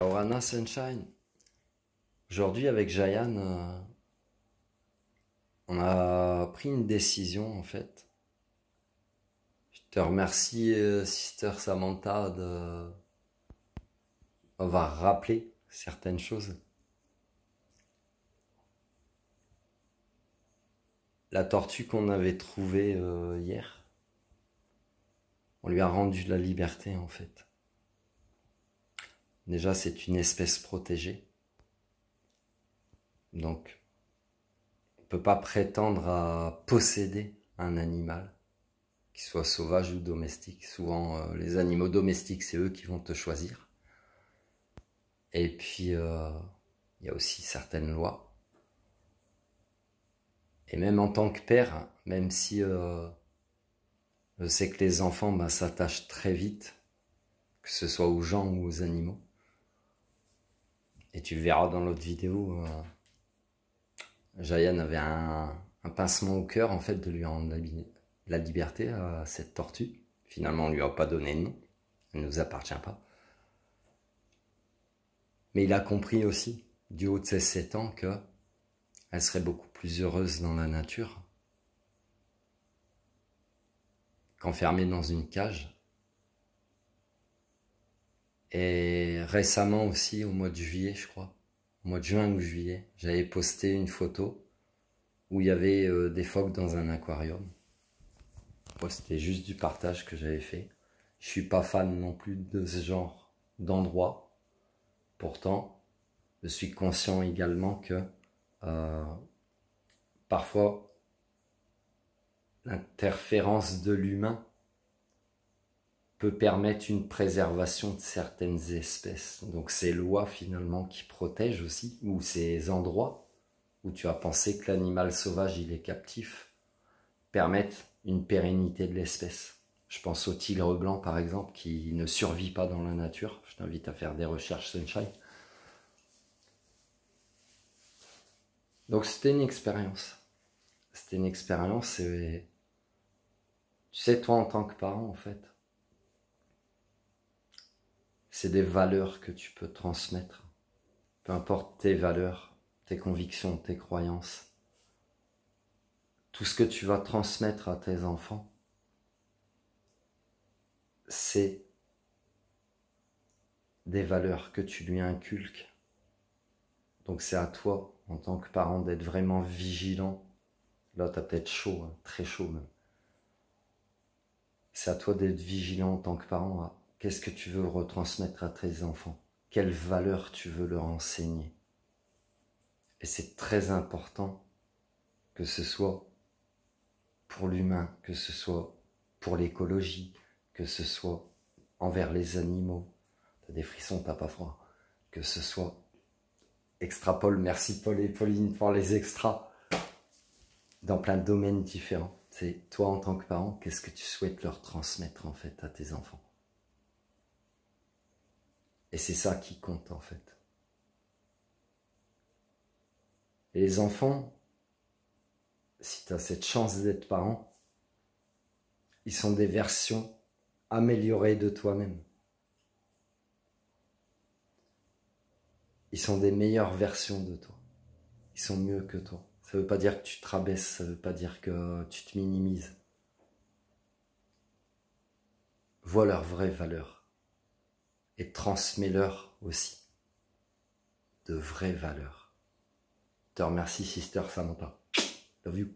Orana Sunshine. Aujourd'hui avec Jayan, on a pris une décision en fait. Je te remercie Sister Samantha d'avoir rappelé certaines choses. La tortue qu'on avait trouvée hier, on lui a rendu la liberté en fait. Déjà c'est une espèce protégée. Donc on ne peut pas prétendre à posséder un animal, qu'il soit sauvage ou domestique. Souvent, les animaux domestiques, c'est eux qui vont te choisir. Et puis, il y a aussi certaines lois. Et même en tant que père, même si je sais que les enfants s'attachent très vite, que ce soit aux gens ou aux animaux. Et tu verras dans l'autre vidéo, Jayan avait un pincement au cœur en fait de lui rendre la liberté à cette tortue. Finalement, on lui a pas donné de nom. Elle ne nous appartient pas. Mais il a compris aussi, du haut de ses 7 ans, qu'elle serait beaucoup plus heureuse dans la nature qu'enfermée dans une cage. Et récemment aussi, au mois de juillet, je crois, au mois de juin ou juillet, j'avais posté une photo où il y avait des phoques dans un aquarium. Moi, c'était juste du partage que j'avais fait. Je suis pas fan non plus de ce genre d'endroit. Pourtant, je suis conscient également que parfois, l'interférence de l'humain peut permettre une préservation de certaines espèces. Donc ces lois finalement qui protègent aussi, ou ces endroits où tu as pensé que l'animal sauvage il est captif, permettent une pérennité de l'espèce. Je pense au tigre blanc par exemple qui ne survit pas dans la nature. Je t'invite à faire des recherches Sunshine. Donc c'était une expérience. C'était une expérience et tu sais, toi en tant que parent en fait, c'est des valeurs que tu peux transmettre. Peu importe tes valeurs, tes convictions, tes croyances. Tout ce que tu vas transmettre à tes enfants, c'est des valeurs que tu lui inculques. Donc c'est à toi, en tant que parent, d'être vraiment vigilant. Là, tu as peut-être chaud, hein, très chaud même. C'est à toi d'être vigilant en tant que parent à qu'est-ce que tu veux retransmettre à tes enfants. Quelles valeurs tu veux leur enseigner. Et c'est très important que ce soit pour l'humain, que ce soit pour l'écologie, que ce soit envers les animaux. T'as des frissons, t'as pas froid. Que ce soit extrapole, merci Paul et Pauline pour les extras, dans plein de domaines différents. C'est toi en tant que parent, qu'est-ce que tu souhaites leur transmettre en fait à tes enfants. Et c'est ça qui compte en fait. Et les enfants, si tu as cette chance d'être parent, ils sont des versions améliorées de toi-même. Ils sont des meilleures versions de toi. Ils sont mieux que toi. Ça ne veut pas dire que tu te rabaisses, ça ne veut pas dire que tu te minimises. Vois leurs vraies valeurs et transmets-leur aussi de vraies valeurs. Je te remercie, Sister Samantha. Love you.